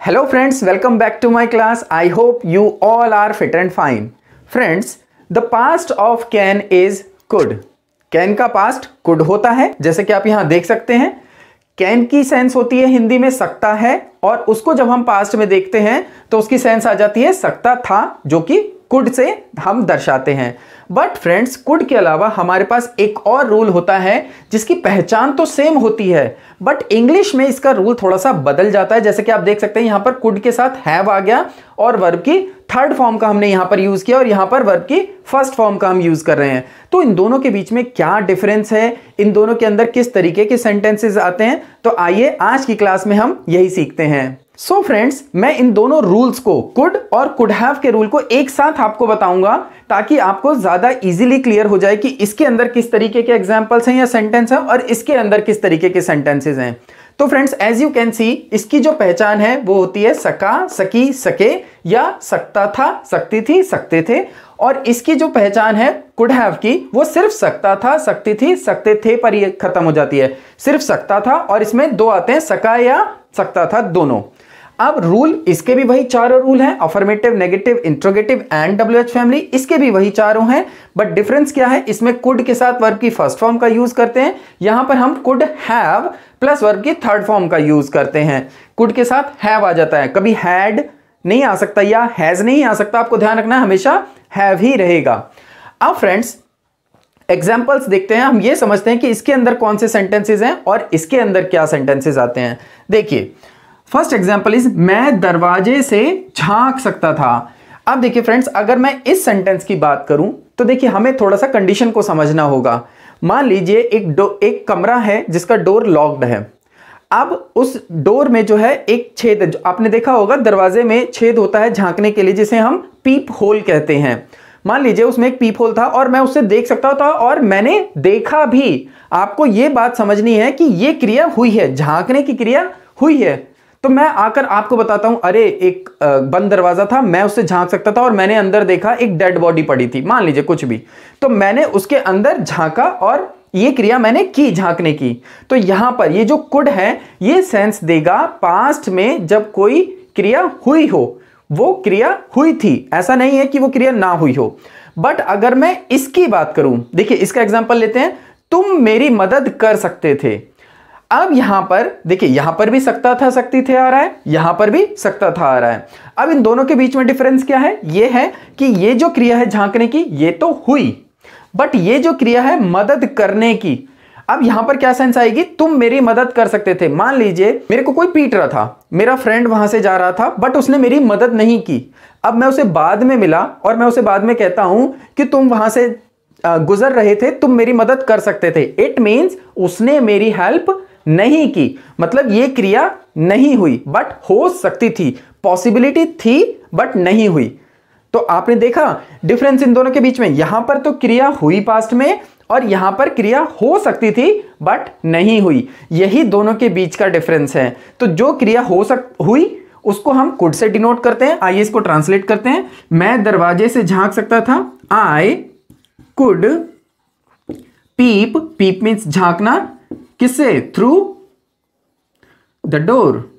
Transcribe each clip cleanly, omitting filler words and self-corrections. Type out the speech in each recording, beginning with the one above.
Hello friends, welcome back to my class. I hope you all are fit and fine. Friends, the past of can is could. Can का past could होता है, जैसे कि आप यहां देख सकते हैं. कैन की सेंस होती है हिंदी में सकता है, और उसको जब हम पास्ट में देखते हैं तो उसकी सेंस आ जाती है सकता था, जो कि कुड से हम दर्शाते हैं. बट फ्रेंड्स, कुड के अलावा हमारे पास एक और रूल होता है जिसकी पहचान तो सेम होती है, बट इंग्लिश में इसका रूल थोड़ा सा बदल जाता है. जैसे कि आप देख सकते हैं यहां पर कुड के साथ हैव आ गया और वर्ब की थर्ड फॉर्म का हमने यहां पर यूज किया और यहां पर वर्ब की फर्स्ट फॉर्म का हम यूज कर रहे हैं. तो इन दोनों के बीच में क्या डिफरेंस है, इन दोनों के अंदर किस तरीके के सेंटेंसेस आते हैं, तो आइए आज की क्लास में हम यही सीखते हैं. सो फ्रेंड्स, मैं इन दोनों रूल्स को, कुड और कुड हैव के रूल को एक साथ आपको बताऊंगा ताकि आपको ज्यादा इजीली क्लियर हो जाए कि इसके अंदर किस तरीके के एग्जांपल्स हैं या सेंटेंस हैं और इसके अंदर किस तरीके के सेंटेंसेस हैं. तो friends, as you can see, इसकी जो पहचान है वो होती है सका, सकी, सके या सकता था, सकती थी, सकते थे. और इसकी जो पहचान है कुड हैव की, वो सिर्फ सकता था, सकती थी, सकते थे पर ये खत्म हो जाती है. सिर्फ सकता था और इसमें दो आते हैं, सका या सकता था, दोनों. अब रूल इसके भी वही चारों रूल हैं, affirmative, negative, interrogative and WH family, इसके भी वही चारों हैं. बट डिफरेंस क्या है, इसमें कुड के साथ वर्ब की फर्स्ट फॉर्म का यूज करते हैं, यहां पर हम कुड हैव प्लस वर्ब की थर्ड फॉर्म का यूज करते हैं. कुड के साथ हैव आ जाता है, कभी हैड नहीं आ सकता या हैज नहीं आ सकता. आपको ध्यान रखना है, हमेशा हैव ही रहेगा. अब फ्रेंड्स, एग्जाम्पल्स देखते हैं. हम ये समझते हैं कि इसके अंदर कौन से सेंटेंसेस हैं और इसके अंदर क्या सेंटेंसेस आते हैं. देखिए, फर्स्ट एग्जाम्पल इज मैं दरवाजे से झांक सकता था. अब देखिए फ्रेंड्स, अगर मैं इस सेंटेंस की बात करूं तो देखिए हमें थोड़ा सा कंडीशन को समझना होगा. मान लीजिए एक कमरा है जिसका डोर लॉक्ड है. अब उस डोर में जो है एक छेद, जो आपने देखा होगा दरवाजे में छेद होता है झांकने के लिए, जिसे हम पीप होल कहते हैं. मान लीजिए उसमें एक पीप होल था और मैं उससे देख सकता था और मैंने देखा भी. आपको यह बात समझनी है कि यह क्रिया हुई है, झांकने की क्रिया हुई है. तो मैं आकर आपको बताता हूं, अरे एक बंद दरवाजा था, मैं उससे झांक सकता था और मैंने अंदर देखा एक डेड बॉडी पड़ी थी, मान लीजिए कुछ भी, तो मैंने उसके अंदर झांका और ये क्रिया मैंने की, झांकने की. तो यहां पर ये जो कुड है ये सेंस देगा पास्ट में जब कोई क्रिया हुई हो, वो क्रिया हुई थी, ऐसा नहीं है कि वो क्रिया ना हुई हो. बट अगर मैं इसकी बात करूं, देखिए इसका एग्जांपल लेते हैं, तुम मेरी मदद कर सकते थे. अब यहां पर देखिए, यहां पर भी सकता था, सकती थे आ रहा है, यहां पर भी सकता था आ रहा है. अब इन दोनों के बीच में डिफरेंस क्या है, यह है कि ये जो क्रिया है झांकने की ये तो हुई, बट ये जो क्रिया है मदद करने की, अब यहां पर क्या सेंस आएगी, तुम मेरी मदद कर सकते थे. मान लीजिए मेरे को कोई पीट रहा था, मेरा फ्रेंड वहां से जा रहा था, बट उसने मेरी मदद नहीं की. अब मैं उसे बाद में मिला और मैं उसे बाद में कहता हूं कि तुम वहां से गुजर रहे थे, तुम मेरी मदद कर सकते थे. इट मींस उसने मेरी हेल्प नहीं की, मतलब ये क्रिया नहीं हुई बट हो सकती थी, पॉसिबिलिटी थी बट नहीं हुई. तो आपने देखा डिफरेंस इन दोनों के बीच में, यहां पर तो क्रिया हुई पास्ट में और यहां पर क्रिया हो सकती थी बट नहीं हुई. यही दोनों के बीच का डिफरेंस है. तो जो क्रिया हुई उसको हम कुड से डिनोट करते हैं. आइए इसको ट्रांसलेट करते हैं. मैं दरवाजे से झांक सकता था, I could pep, pep means झांकना, किससे, through the door.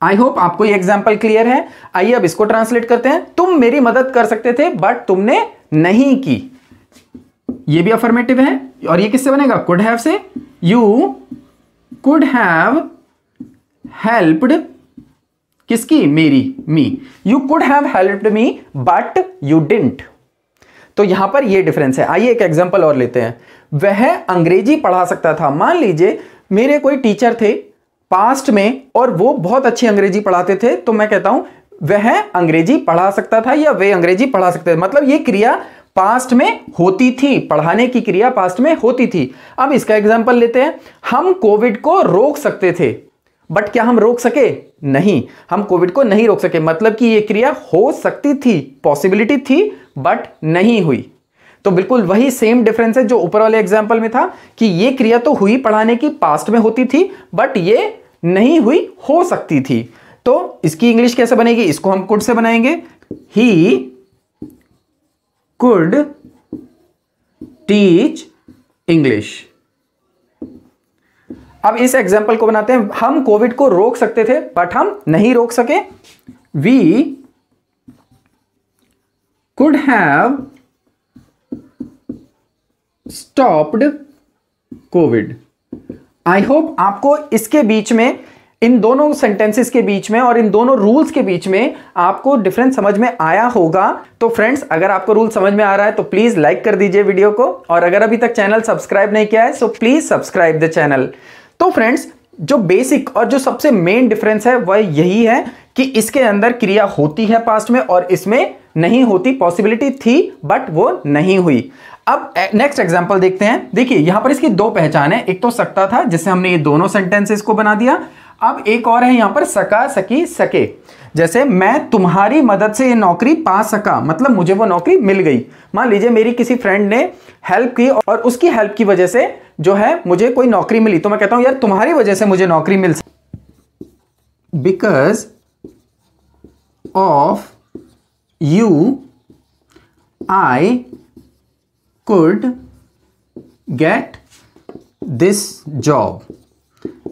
I hope आपको ये एग्जाम्पल क्लियर है. आइए अब इसको ट्रांसलेट करते हैं. तुम मेरी मदद कर सकते थे बट तुमने नहीं की. ये भी अफर्मेटिव है और ये किससे बनेगा, कुड हैव से. यू कुड हैव हेल्प्ड, किसकी, मेरी, me. You could have helped me but you didn't. तो यहां पर ये डिफरेंस है. आइए एक एग्जांपल और लेते हैं. वह अंग्रेजी पढ़ा सकता था. मान लीजिए मेरे कोई टीचर थे पास्ट में और वो बहुत अच्छी अंग्रेजी पढ़ाते थे, तो मैं कहता हूं वह अंग्रेजी पढ़ा सकता था या वे अंग्रेजी पढ़ा सकते थे, मतलब ये क्रिया पास्ट में होती थी, पढ़ाने की क्रिया पास्ट में होती थी. अब इसका एग्जांपल लेते हैं. हम कोविड को रोक सकते थे, बट क्या हम रोक सके, नहीं, हम कोविड को नहीं रोक सके, मतलब कि यह क्रिया हो सकती थी, पॉसिबिलिटी थी बट नहीं हुई. तो बिल्कुल वही सेम डिफरेंस है जो ऊपर वाले एग्जांपल में था कि यह क्रिया तो हुई पढ़ाने की, पास्ट में होती थी, बट ये नहीं हुई, हो सकती थी. तो इसकी इंग्लिश कैसे बनेगी, इसको हम कुड से बनाएंगे. He could teach English. अब इस एग्जाम्पल को बनाते हैं। हम कोविड को रोक सकते थे बट हम नहीं रोक सके। We could have stopped Covid. I hope आपको इसके बीच में, इन दोनों सेंटेंसेस के बीच में और इन दोनों रूल्स के बीच में आपको डिफरेंस समझ में आया होगा। तो फ्रेंड्स, अगर आपको रूल समझ में आ रहा है तो प्लीज लाइक कर दीजिए वीडियो को, और अगर अभी तक चैनल सब्सक्राइब नहीं किया है so please subscribe the channel. तो फ्रेंड्स, जो बेसिक और जो सबसे मेन डिफरेंस है वह यही है कि इसके अंदर क्रिया होती है पास्ट में और इसमें नहीं होती। पॉसिबिलिटी थी बट वो नहीं हुई। अब नेक्स्ट एग्जांपल देखते हैं। देखिए यहां पर इसकी दो पहचान है। एक तो सकता था, जिससे हमने ये दोनों सेंटेंसेस को बना दिया। अब एक और है यहां पर सका, सकी, सके। जैसे मैं तुम्हारी मदद से ये नौकरी पा सका, मतलब मुझे वो नौकरी मिल गई। मान लीजिए मेरी किसी फ्रेंड ने हेल्प की और उसकी हेल्प की वजह से जो है मुझे कोई नौकरी मिली, तो मैं कहता हूं यार तुम्हारी वजह से मुझे नौकरी मिल सकी। Because of you I could get this job.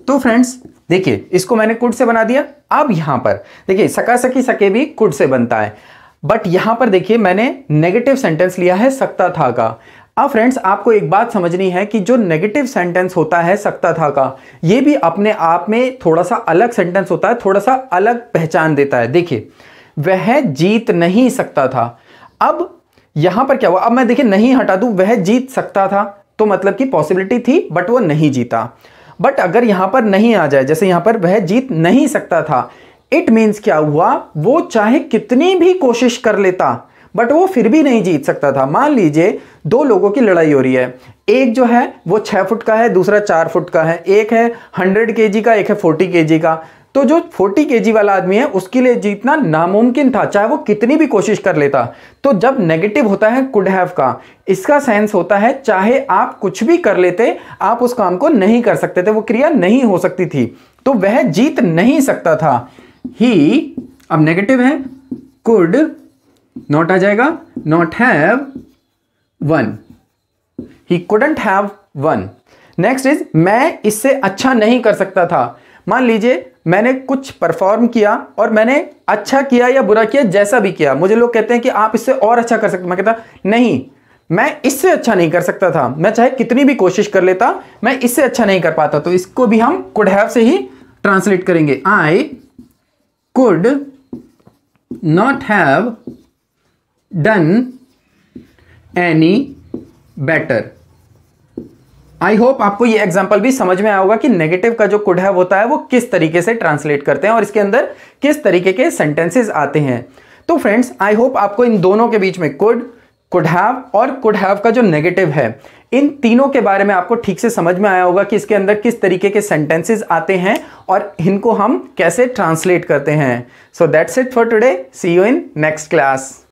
तो फ्रेंड्स देखिए, इसको मैंने कुड से बना दिया। अब यहां पर देखिए सका, सकी, सके भी कुड से बनता है, बट यहां पर देखिए मैंने नेगेटिव सेंटेंस लिया है सकता था का। अब फ्रेंड्स, आपको एक बात समझनी है कि जो नेगेटिव सेंटेंस होता है सकता था का, यह भी अपने आप में थोड़ा सा अलग सेंटेंस होता है, थोड़ा सा अलग पहचान देता है। देखिए, वह जीत नहीं सकता था। अब यहां पर क्या हुआ, अब मैं देखिए नहीं हटा दूं, वह जीत सकता था, तो मतलब कि पॉसिबिलिटी थी बट वो नहीं जीता। बट अगर यहां पर नहीं आ जाए, जैसे यहां पर वह जीत नहीं सकता था, इट मीन्स क्या हुआ, वो चाहे कितनी भी कोशिश कर लेता बट वो फिर भी नहीं जीत सकता था। मान लीजिए दो लोगों की लड़ाई हो रही है, एक जो है वो 6 फुट का है, दूसरा 4 फुट का है, एक है 100 kg का, एक है 40 kg का। तो जो 40 kg वाला आदमी है उसके लिए जीतना नामुमकिन था, चाहे वो कितनी भी कोशिश कर लेता। तो जब नेगेटिव होता है कुड हैव का, इसका सेंस होता है चाहे आप कुछ भी कर लेते, आप उस काम को नहीं कर सकते थे, वो क्रिया नहीं हो सकती थी, तो वह जीत नहीं सकता था। ही, अब नेगेटिव है, कुड नॉट आ जाएगा, not have one. He couldn't have one. Next is मैं इससे अच्छा नहीं कर सकता था। मान लीजिए मैंने कुछ परफॉर्म किया और मैंने अच्छा किया या बुरा किया, जैसा भी किया, मुझे लोग कहते हैं कि आप इससे और अच्छा कर सकते, मैं कहता नहीं, मैं इससे अच्छा नहीं कर सकता था, मैं चाहे कितनी भी कोशिश कर लेता, मैं इससे अच्छा नहीं कर पाता। तो इसको भी हम कुड हैव से ही ट्रांसलेट करेंगे। I could not have done any better. I hope आपको ये एग्जाम्पल भी समझ में आया होगा कि नेगेटिव का जो कुड हैव होता है वो किस तरीके से ट्रांसलेट करते हैं और इसके अंदर किस तरीके के सेंटेंसेस आते हैं। तो फ्रेंड्स, आई होप आपको इन दोनों के बीच में कुड, कुड हैव और कुड हैव का जो नेगेटिव है, इन तीनों के बारे में आपको ठीक से समझ में आया होगा कि इसके अंदर किस तरीके के सेंटेंसेस आते हैं और इनको हम कैसे ट्रांसलेट करते हैं। So that's it for today. See you in next class.